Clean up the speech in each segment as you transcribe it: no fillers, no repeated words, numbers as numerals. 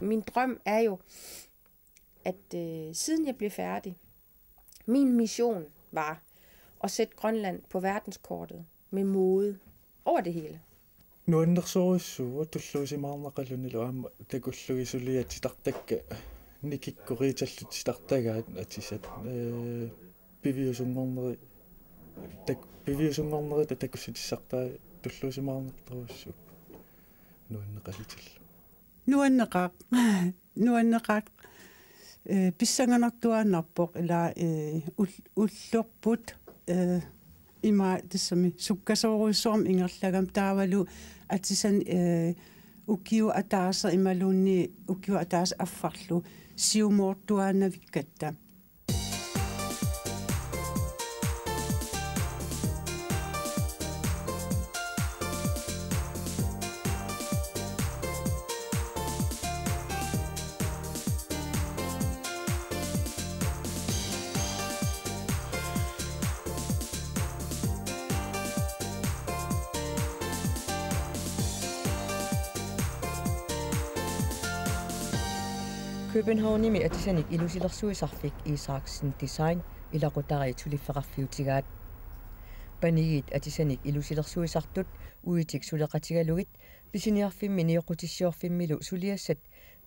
Min drøm er jo, at siden jeg blev færdig, min mission var at sætte Grønland på verdenskortet med mode over det hele. Nuannersorissuua tulluusimaarnaqalunilu takullugissuliatistartakka nikikkoriitallutistartagaat atisat piviusungorneri takussutissartaa tulluusimaarnertorussuk nuanneqaaq pissanganartuaannarpoq ila ullorput ima tissami sukkasoruissorm ingerlagam taavalu atisan ukiu ataasa imaluunni ukiu ataasa affarlu siumortuaannavikkatta Københavnimi atisanik ilusilersuisarfik Isaaksen design ilaqutari tuliffaqarfiutigaat panigit atisanik ilusilersuisartut uitik suleqatigalugit pisiniarfimmi nioqutissiorfimmilu suliassat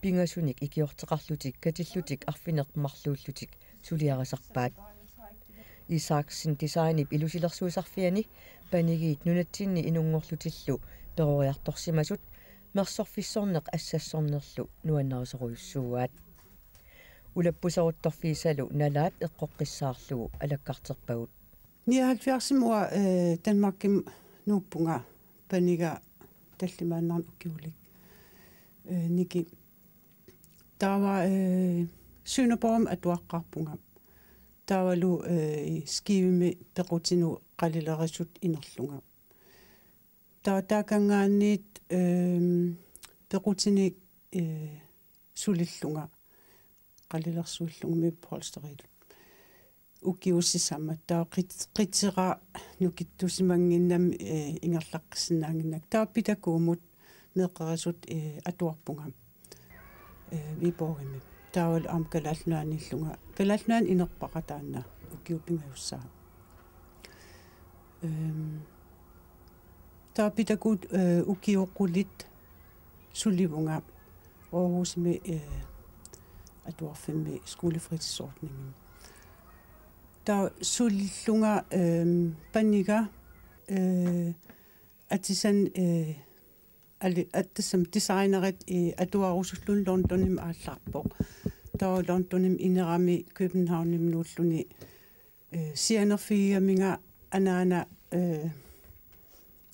pingasunik ikiorteqarlutik katillutik arfineqmarluullutik suliarasarpaat Isaaksen designip ilusilersuisarfiani panigit nunatsinni inungorlutillu peroriartorsimasut mersorfissorneq assassornerlu nuannarusoruissuugaat ulappuseruttorfiisalu nalaat eqqoqqissaarlugu alakkarterpagut 79-mua Danmarkim nuuppunga paniga tallimaannarn ukkiulik niki taava Sønderborg atuaqqarpunga taavalu skivimi pequtinu qalilerisut inerlunga taatakangaanniit pequtini sulillunga qalilersuullunga mipholsterit ukiussissamma taaqitsera nukittusimanginnam ingerlaqqissinnaanginnak taappitakuumut meeqqerisut atuarpunga viborgimi taawal am kalalnaanillunga kalalnaan inerpaqataanna ukiupingajussaa taapitakut ukioqqulit sulivunga Aarhusmi atuarfimmi skolefritidsordningen ta sullunga paniga atisan attasam designerit atuarusullun Londonim aallarpoq ta Londonim inerami Københavnim nuulluni sianerfiaminga anaana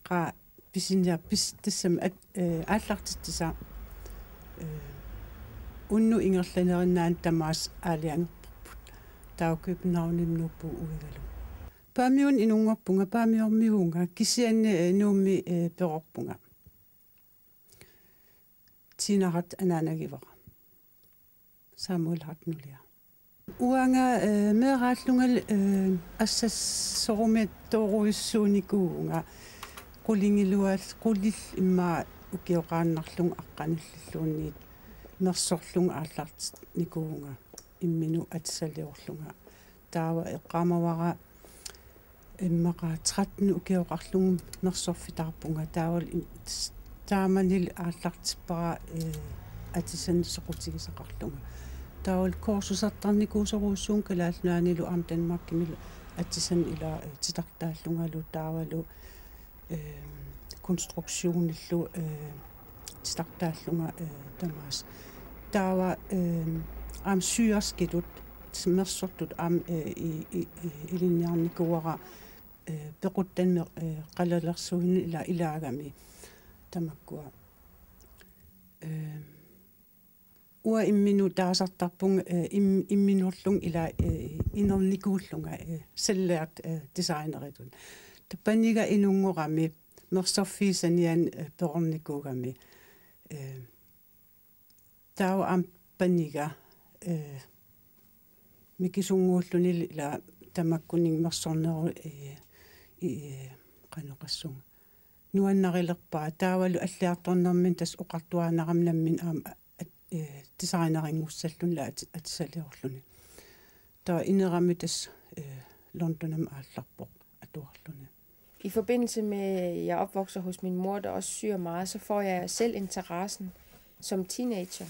qa pisinja tassam aallartitsa unnu ingerlanerinaan tamaas aaliangerput taa Københavnim nuuppu uigalu paamiun inungorpunga paamiormiunga kisianne nuummi perorpunga tinarat anaanagivara Samuel Hartnulia uanga meeraallungal assassorumet toruissuunikuunga qulingilual qulill imma ukioqaannarlung aqqanillulluunniit mersorlunga aallartit nikuunga imminu atsaliorlunga taava eqqaamavara immaqa 13 ukioqarlung mersorfitarpunga taawal taamanil aallartippara atisan soqutigisaqarlunga taawal korsusartarnikuusoruussuun kalaalnaanilu am Danmarkimilu atisan ila titartaallungalu taavalu konstruktionillu titartaallunga tamaas taava am syerskitut mersortut am ilinniarnikuara pequttanme qalallersuunni ila ilaagami tamakkua ua imminu taasartarpung imminorlung ila inernikuullunga selleart designeritun tappaniga inungorami mersorfiisanian perornikuugami taawa am paniga mikisunguullunil ila tamakkuning mersorneru qanoqassunga nuannarilerpaa taavalu аллиарторнэрмин тас оқартуаанерамнаммин аама designeringussallunla atisaliorluni ta inerammitas Londonam aallarpoq atuarluni. I forbindelse med, at jeg opvokser hos min mor, der også syr meget, så får jeg selv interessen som teenager.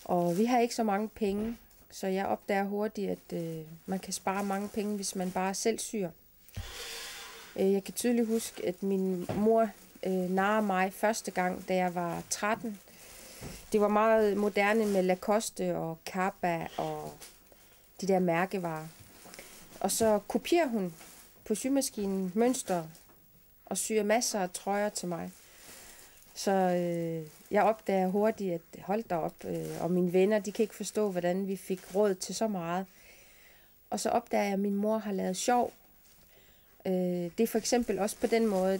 Og vi har ikke så mange penge, så jeg opdager hurtigt, at man kan spare mange penge, hvis man bare selv syr. Jeg kan tydeligt huske, at min mor narrede mig første gang, da jeg var 13. Det var meget moderne med Lacoste og Kappa og de der mærkevarer. Og så kopierer hun på symaskinen mønster og syr masser af trøjer til mig. Så jeg opdager hurtigt, at hold da op, og mine venner, de kan ikke forstå, hvordan vi fik råd til så meget. Og så opdager jeg, at min mor har lavet sjov. Det er for eksempel også på den måde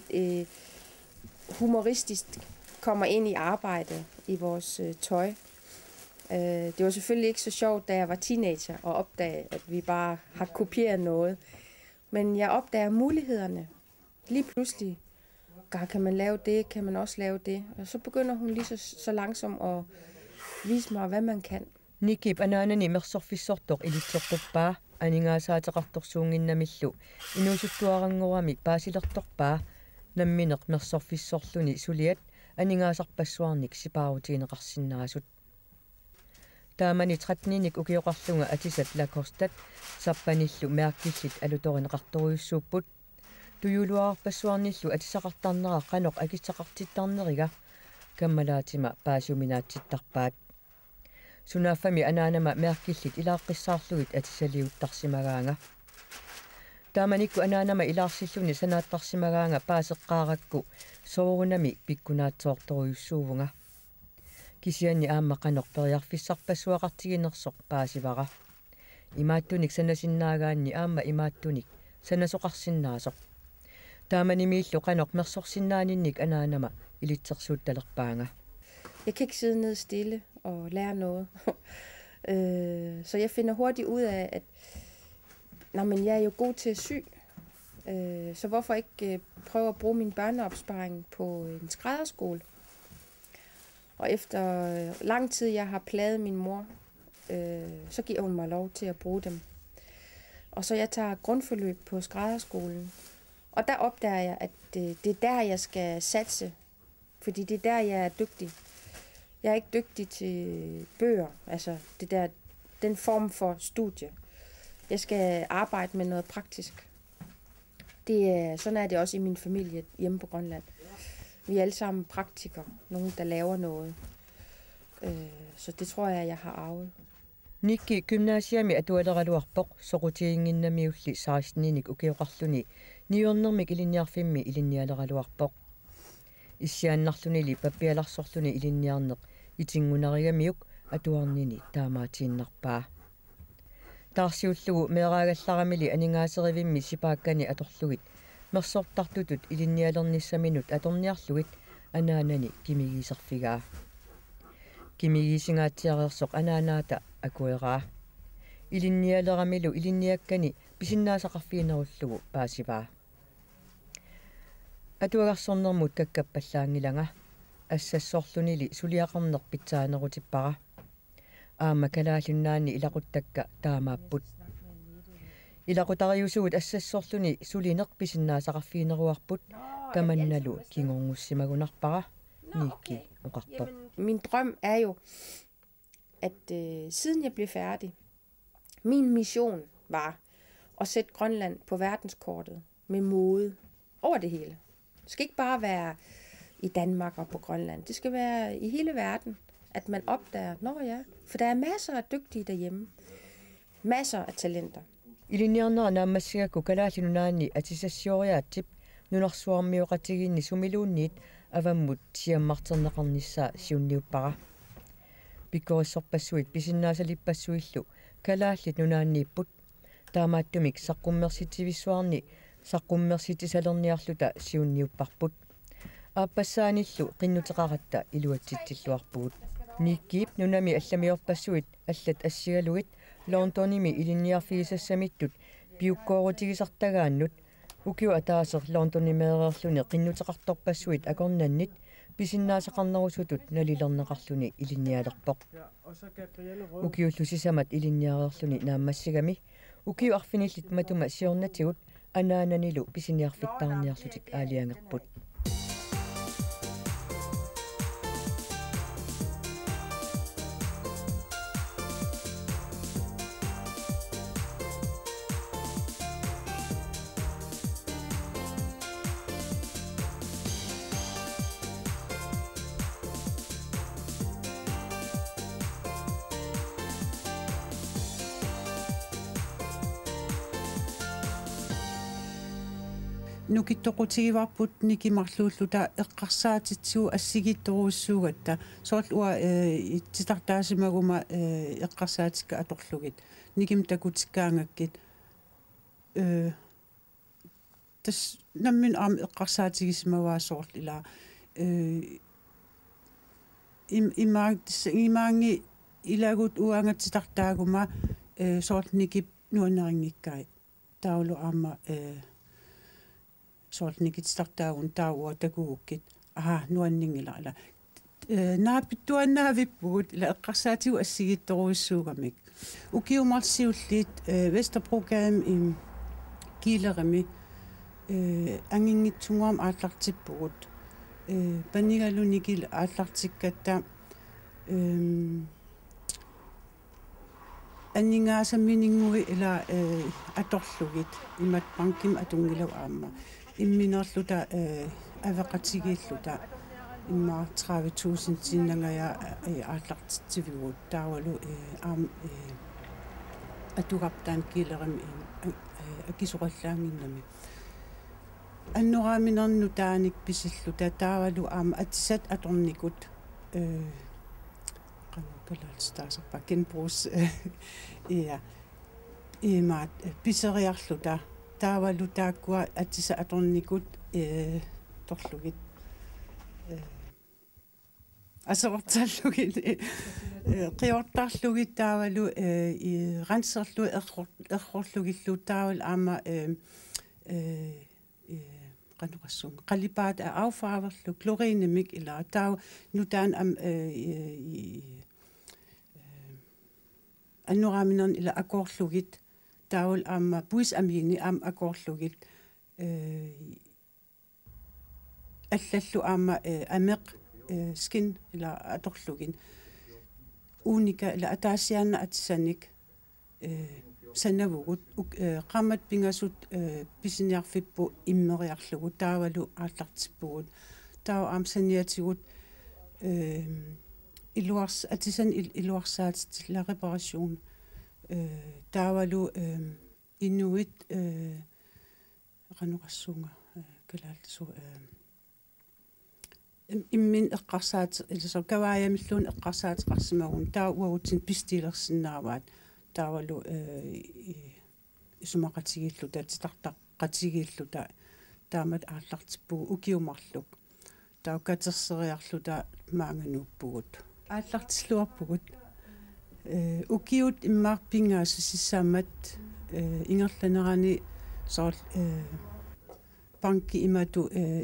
humoristisk kommer ind i arbejdet i vores tøj. Det var selvfølgelig ikke så sjovt, da jeg var teenager, at opdage, at vi bare har kopieret noget. Men jeg opdager mulighederne. Lige pludselig, kan man lave det, kan man også lave det. Og så begynder hun lige så langsomt at vise mig, hvad man kan. Nikip anaanani mersorfissortoq ilitsortuppaa aningaasaateqartorsuunginnamillu inuusuttuarangorami paasilertorpaa nammineq mersorfissorluni suliat aningaasarpassuarnik sipaarutiineqarsinnaasut taamani 13-nik ukioqarlunga atisat lakostat sappanillu meakkillit alutorineqartoriussuupput tuyuluarpassuarnillu atisaqartarnera qanoq akissaqartittarneriga kammalaatima paasiuminaatittarpaat sunaafami anaanama meakkillit ilaaqqissaarlugit atisaliuttarsimagaanga taamanikku anaanama ilaarsilluni sanaattarsimagaanga paaseqqaarakku soorunami pikkunaatsoortoriussuuvunga kisianni aamma qanoq periarfissarpassuaqartiginersoq paasivara imaattunik sanasinnaaгаанни aamma imaattunik sanasoqarsinnaasoq taamanimiillu qanoq mersorsinnaaninnik anaanama ilitsersuuttalerpaanga. Jeg kan ikke sidde ned stille og lære noget. Så jeg finder hurtigt ud af, at jeg er jo god til at sy. Så hvorfor ikke prøve at bruge min børneopsparing på en skrædderskole? Og efter lang tid, jeg har plaget min mor, så giver hun mig lov til at bruge dem. Og så jeg tager grundforløb på skrædderskolen. Og der opdager jeg, at det er der, jeg skal satse. Fordi det er der, jeg er dygtig. Jeg er ikke dygtig til bøger, altså den form for studie. Jeg skal arbejde med noget praktisk. Sådan er det også i min familie hjemme på Grønland. Vi er alle sammen praktikere, nogen der laver noget. Så det tror jeg har arvet. Nikki gymnasiami atualeraluarpoq soqutiinginnamiulli 16-nik ukioqarluni niornermik ilinniarfimmi ilinnialeraluarpoq issiaannarlunili pappialarsorluni ilinniarneq itingunarigamiuk atuarnini taamaatiinnarpaa taarsiullugu meeraagallarami aningaaseriivimmi sipaakkani atorlugit mersortartutut ilinnialernissaminut atorniarlugit anaanani kimigiiserfigaa kimigiisingaatiareersoq anaanaata akueraa ilinnialeramilu ilinniakkani pisinnaasaqarfiinerullugu paasivaa atuagarsornermut kakkappallaangilanga assassorlunili suliaqarneq pitsaanerutippara aama kalaalunnaanni ilaquttakka taamaapput ilaqutariusugut assassorluni sulineq pisinnaasaqarfiineruarput kamannalu kingorngussimagunarpara Nikki oqarpoq. Min drøm er jo, at siden jeg blev færdig, min mission var at sætte Grønland på verdenskortet med mode over det hele. Det skal ikke bare være i Danmark og på Grønland. Det skal være i hele verden, at man opdager, for der er masser af dygtige derhjemme. Masser af talenter. Ilinniarnera naammassigaku kalaallunaanni atisassioriaatip nunarsuarmiuqatiginni sumiluunniit avammut siammarterneqarnissaa siunniuppara pikkorissorpassuit pisinnaasalippassuillu kalaallit nunaanniipput taamaattumik saqqummersitivissuarni saqqummersitisalerniarluta siunniupparput aappassaanillu qinnuteqaratta iluatsitsilluarpugut Nikkiip nunami allamiorpassuit allat assigalugit Londonimi ilinniarfigisassamitut piukkoorutigisartagaannut ukiu ataaser Londonimeererluni qinnuteqartorpassuit akornannit писиннаасақарнерусутут налилернеқарлүни илинниалерпоқ укиуллусисамат илинниареерлүни нааммассигами укиу арфиниллит матума сиорнатигут анаананилу писиниарфиттаарниарлутик аалиангерпут нукиттоқутигиварпут никимарлууллута эққарсаатитсуу ассигитторуссуугатта соорл уа титартаасимагума эққарсаатикка аторлугит никим такутиккаангаккит тас наммин ам эққарсаатигисмаваа соорл ила имаанги илагут уангатитартаагума соорл никип нуанерингиккай таулу аама соорникитстартаагун таауа такууккит нуаннингила ала наапиттуаннаавиппугут ила эққарсаатигу ассигитторуиссуугамик укиумарсиуллиит вестерброгам им килерами ангингитсунгуам ааллартиппугут панигалуникил ааллартиккатта аннингаасамминингуи ила аторлугит имат банким атунгилау аама имминерлута авеқатигииллута имма 30.000 синнангая ааллартитсивигут таавалу аам атугаптаан килерами акисоқаллаангиннами аннорааминерну тааник писиллута таавалу аама атсат аторникут канукалалстаасарпа генбрус имаат писериарлута таавалу тааккуа атсиса аторникут торлугит асеортааллугит қиортаарлугит таавалу рансерлу эррорлугиллу таавал аама кануқассун қалипаат ауфааверлу клоринемик ила таа нутаан ам аннорааминерн ила акоорлугит таавал аама буис амини аам акоорлугит аллаллу аама амеқ скин ила аторлугин уника ила атаасианна атсаник санавугут qammat pingasut pisiniarfippu immeriarlugu taavalu aallартиппугут таа амсаниатигут илуарс атисан илуарсаатит ла репаration таавалу инуит кануқассуунга калаалтсу иммин эққарсаат илсо каваямиллуун эққарсаатеқарсимагун таа уагутсин пистилерсиннааваат таавалу исумақатигииллута титартаққатигииллута таамат ааллартиппугу укиумарлук таукатерсериарлута маанганууппугут ааллартиллуарпугут укиут иммаарпингааса сиссаамат ингерланерани соорл банки имату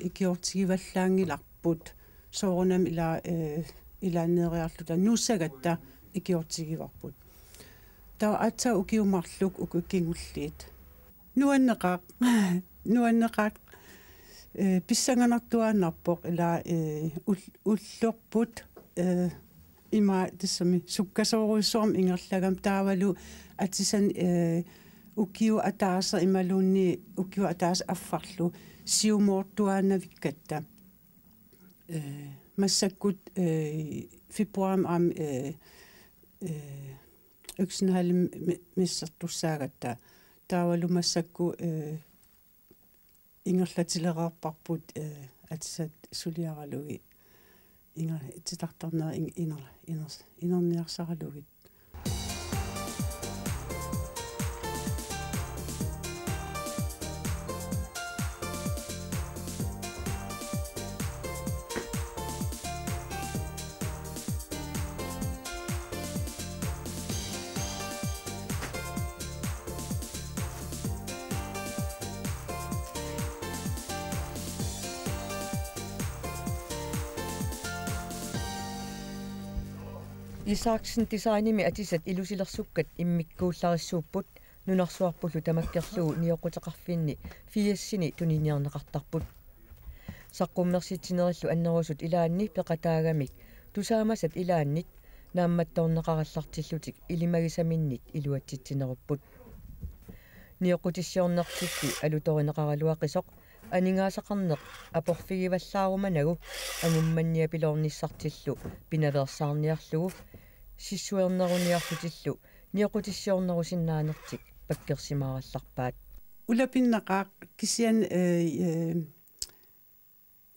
икиортигиваллаангиларпут соорунам илаанериарлута нуссагатта икиортигиварпут таа атса укиумарлук укуккингуллиит нуаннеқаақ писсанганартуааннарпоқ ила уллорпут има тассами суккасооруйссуарм ингерлагам таавалу атисан укиу атааса ималуунни укиу атааса аффарлу сиумоортуаанавиккатта массаккут фибруам ам yksinhalli missartussaaгаtta таавалу массакку ингерлатилераарпарпут атсат сулиаралуги инга титартарнера инерниарсаралугит Isaksen designimi atisat ilusilersukkat immikkuullarissuupput nunarsuarpullu tamakkerlugu nioqutaqarfinni fiassini tuniniarneqartarput saqqummersitsinerillu annerusut ilaanni peqataagamik tusaamasat ilaannit naammattorneqarallartillutik ilimagisaminnit iluatsitsinerupput nioqutissiornertilli alutorineqaraluaqisoq aningaasaqarneq aporfigivallaarumanagу angummanniapilornissartillu pinaversaarniarlugu sissuerneruniarlutillu nioqutissiornerusinnaanertik pakkersimaarallarpaat ulapinneqaaq kisian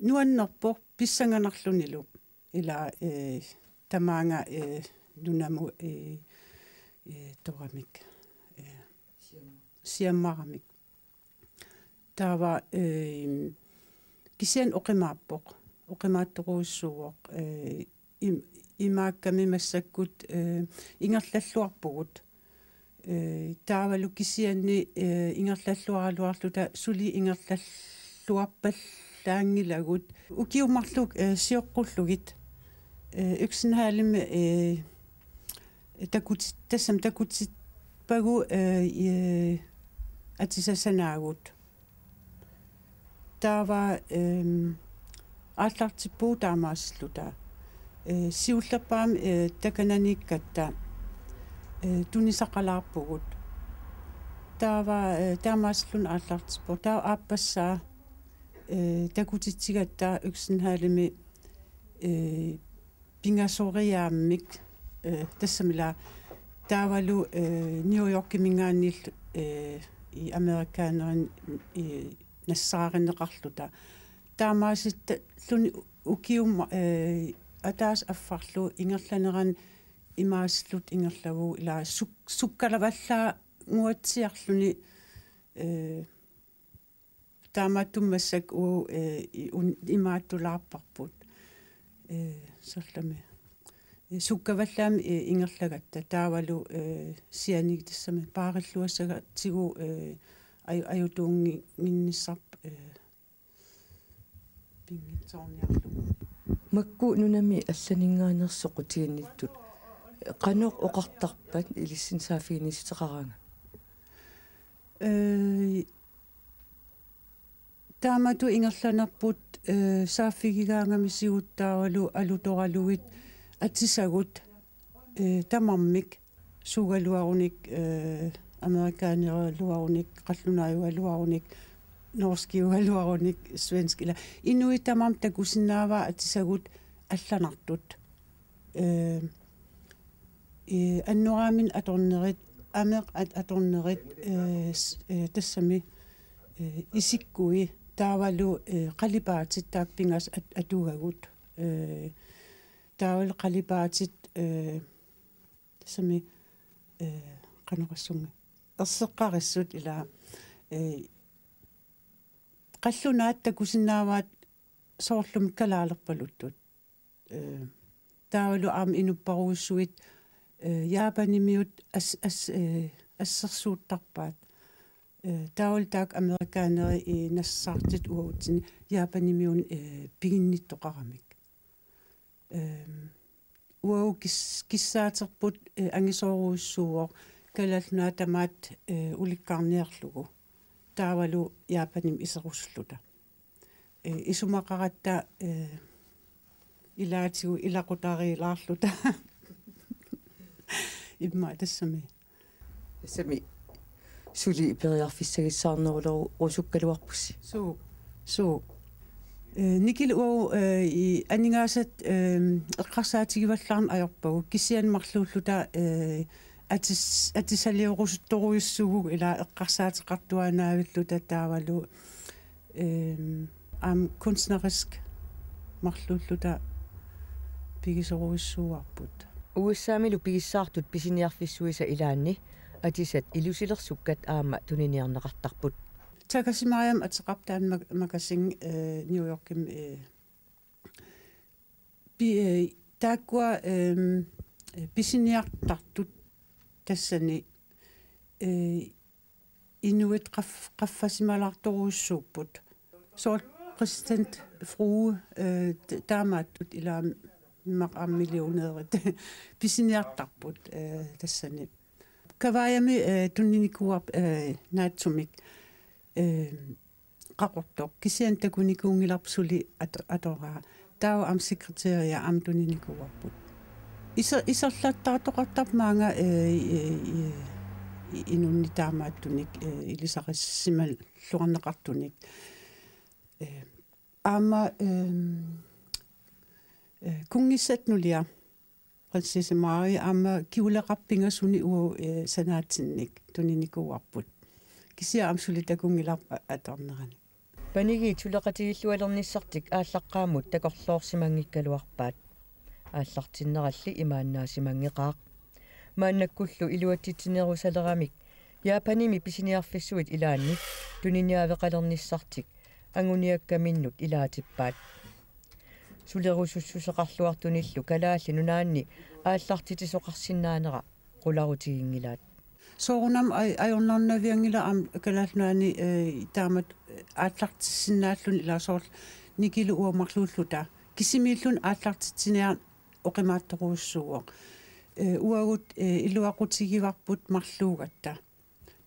nuannerpoq pissanganarlunilu ila tamaanga nunamu toramik siammaramik tava kisian oqimaattoruussuuq imaakkami massakkut ingerlalluarpugut taavalu kisianni ingerlalluaraluarluta suli ingerlalluarpallaangilagut ukiumarluk sioqqullugit yksinhaalimi takutitpagu atisassanaagut taava aallartippuu taamaasluta siullerpaam takananiikkatta tunisaqalaarpugut taava taamaaslun aallartippu taa aappassaa takutitsigatta yksinhaalimi pingasoriaammik tassamila taavalu New Yorkimingaannill i amerikaanerin nassaarinneqarluta taamaasitta luni ukiumma ataas affarlu ingerlaneran imaaslut ingerlagu ila sukkalavallaa nguatsiarluni taamaattummassak imaattulaarparput sallami sukkavallaami ingerlagatta taavalu sianig tassami paarilluassaga tigu ajutuunginnissarp pingitsoorniarlugu makku nunami allaninngaanersoqutiinnittut qanoq oqartarpat ilissin saafiinisiteqaranga taamatu ingerlanerput saaffigigaangami siguttaavalu alutoraluit atisagut tamarmik sugaluarunik amerikaanerualuarunik qallunaayualuarunik norskiualuarunik svenskila inuitamam takusinnaava atisagut allanartut annoraamin atornerit ameq atornerit tassami isikkui taavalu qalipaatit taappingas atugagut taawal qalipaatit tassami qanorassunga erseqqarissut ila qallunaat takusinnaavaat soorlum kalaalerpaluttut taavalu aam inupparuussuit Japanimiut assersuuttarpaat taawal taak amerikaaneri i nassaartit uutsin Japanimiun piginnittoqaramik uau kissaaterput angisooruussuuq kalallunaa ulikkaarniarlugu taavalu Japanim iserusluta isumaqaratta ilaatigu ilaqutariilaarluta imma tassami suli periarfissagissaarneruleru rusukkaluarpussi suu nikil uau i aningaasat eqqarsaatigivallarn ajorpagu kissianmarluulluta atisaliorusuttoruissugu ila eqqarsaatiqartuanaavilluta taavalu am kunstnerisk marluulluta pigisoruissuuarput uussaamilu pigissaartut pisiniarfissuisa ilaanni atisat ilusilersukkat aama tuniniarneqartarput takasimariam atseqartaan makasing New Yorkim taakkua pisiniartartut tassani inuit qaffasimalartoruussuupput soort præsident frue taamaattut ila мақаммилиунеерит писиниартарпут тассани каваями тунниникуап наатсумик qaqortoq kisian takunikuungilapsuli atorаа таа ам секретариа ам тунниникуарпут исерлаттаатоқартап маанга инунни таамааттуник илисақиссимал луарнеқартуник аама кунгиссатнулиа принцесса Мари аама киулеқарпингасуни уу санаатсинник тунниникуарпут кисиа амсули такунгилар аторнерани паниги тулеқатигиллуалерниссартик ааллаққаамут такорлоорсимангиккалуарпаат ааллартиннералли имааннаасимангеқаақ мааннаккуллу илуаттитсинерусалерамик яапаними писиниарфиссуит илаанни туниниавеқалерниссартик ангуниаккаминнут илаатиппаат сулерусуссусеқарлуартуниллу калаалли нунаанни ааллартитисоқарсинаанера qulaarutiginngilaat соорунам ajornarnaviangila am kalaalnaani taamat ааллартиссинааллун илаасоорл никилу уамарлууллута кисимииллун ааллартитсиниар оқимаатторуussууоq уагут илуақутигиварпут марлуугатта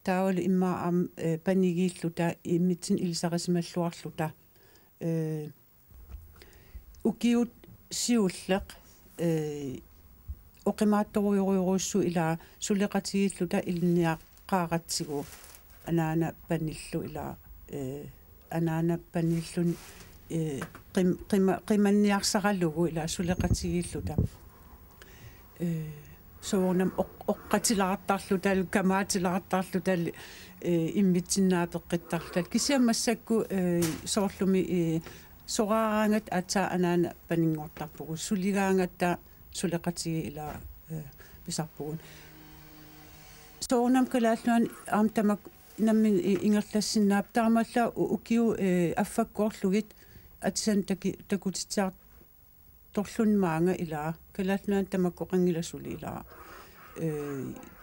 таавал имма ам панигииллута иммитсин илисарисималлуарлута укиут сиуллеq оқимаатторуйоруйоруссу илаа сулеқатигииллута илниаққааратсигу анаана паниллу илаа анаана паниллун qimmanniarsarallugu ila suleqatigilluta soornam oqqatilaartarluta kamaatilaartarluta immitsinnaapеqqittarlal kisiammassakku soorlumi soraaraangat atsa anaana paninngortarpugu suligaangatta suleqatigi ila pisarpugun soornam kalaalluan aamtamak nammin ingerlassinnaap taamalla ukiu affakkuorlugit atsan takutitsiart torlunmaanga ilaa kalaalluan tamakkoqangilasuli ilaa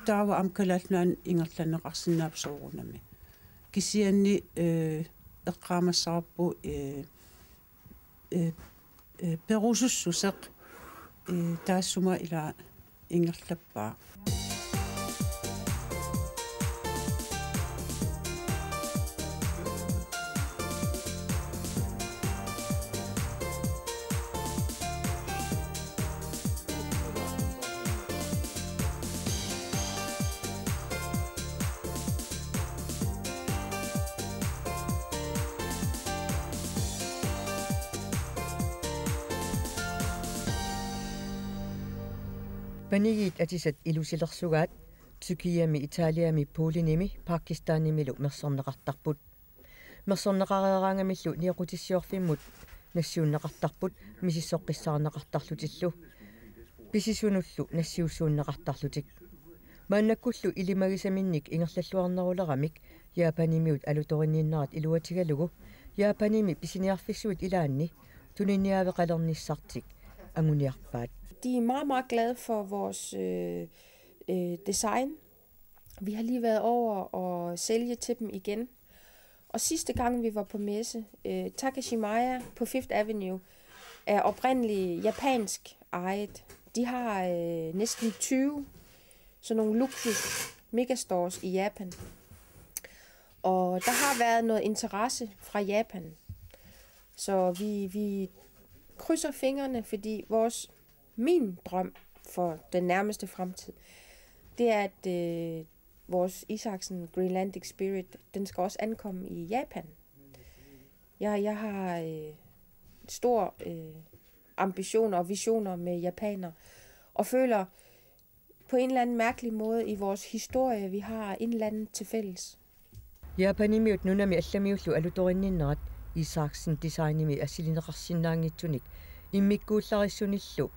taava am kalaalluan ingerlanneqarsinnaap soorunami kisianni eqqaamassarappu perusussuseq taassuma ilaa ingerlappaa панигит атисат илусилерсугаат Тукиями Италиами Пуулиними Пакистанимилу мерсорнеқартарпут мерсорнеқареераангамиллу ниақутиссиорфиммут нассууннеқартарпут мисиссоққиссаарнеқартарлутиллу писисунуллу нассиуссууннеқартарлутик мааннаккуллу илимагисаминник ингерллуарнерулерамик яапанимиут алуториннииннерат илуатигалугу яапаними писиниарфиссуит илаанни туниниавеқалерниссартик ангуниарпаат. De er meget, meget glade for vores design. Vi har lige været over og sælge til dem igen. Og sidste gang vi var på messe, Takashimaya på Fifth Avenue, er oprindeligt japansk ejet. De har næsten 20 sådan nogle luksus megastores i Japan. Og der har været noget interesse fra Japan. Så vi krydser fingrene, fordi min drøm for den nærmeste fremtid, det er, at vores Isaksen Greenlandic Spirit, den skal også ankomme i Japan. Jeg har stor ambitioner og visioner med japaner, og føler på en eller anden mærkelig måde i vores historie, vi har en eller anden til fælles. Japanimiut nunami allamiullu alutorinninnerat Isaksen designimi assilineqarsinnaangitsunik immikkuullarissunillu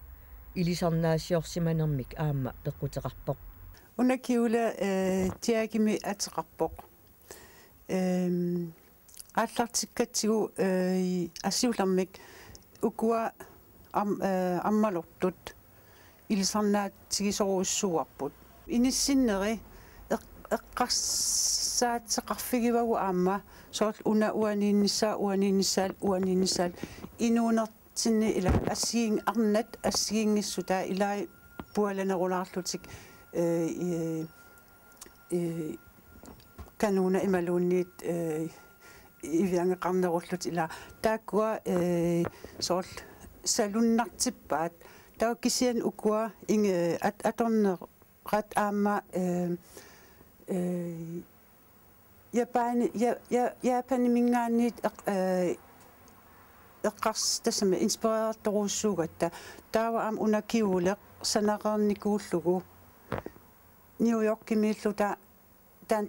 ilisarnaasiorsimanermik aamma peqquteqarpoq unakiula tiagimi ateqarpoq aallartikkatsigu assiularmik ukua ammalortut ilisarnaatigisoruussuarput inissinneri eqqarsaatseqarfigivagu aamma soorl una uaniinnissaal inuuner tinni ila assiing arnat assiingissua ilai pualanerulaarlutik kanuna imaluunniit iviangeqarnerullut ila taakkua soorl salunnartippaat tau kisian ukua inge atornerat aama Japani mingaanniit eqqars tassama inspireertoruussuugatta taawa am unakiuleq sanaqernikуулlugu New York kimiilluta tan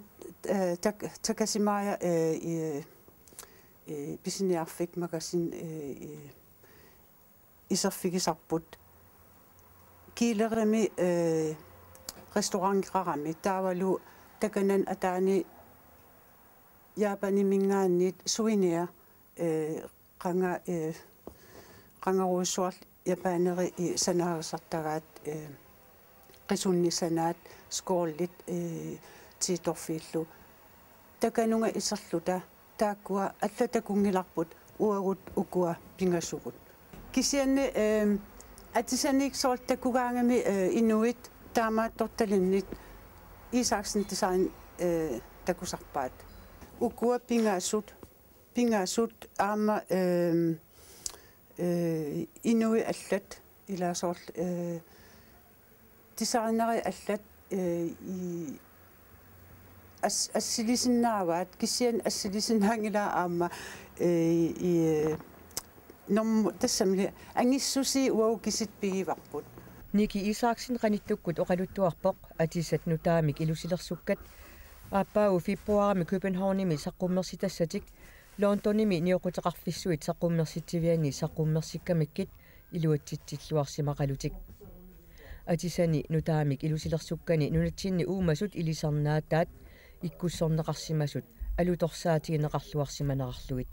takasimaaya pisiniarfik magasin iserfikisarput kiilerimi restaurantqarami taawalu takanan ataani Japani mingaanniit suinia qangaruussuar Japaneri sanaagersartagaat qisunnisanaat skoollit tiitorfiillu takanunga iserluta taakkua allatakungilarput uagut ukua pingassugut kisianni atisanik soortakugaangami inuit taamaattortalinnit Isaksen design takusarpaat ukua pingassut aama inui allat ila soorl designeri allat assilisinnaavaat kisian assilisinnaangila aama nom tassamli angissusi uau kisit pigivarput Niki Isaksen qanittukkut oqaluttuarpoq atisat nutaamik ilusilersukkat aappaagu februarimi Københavnimi saqqummersitasatik Londonimi nioqutaqarfissuit saqqummersitiviani saqqummersikkamikkit iluatsitsilluarsimaqalutik atisani nutaamik ilusilersukkani nunatsinni uumasut ilisarnaataat ikkussorneqarsimasut alutorsaatigineqarluarsimanerarluit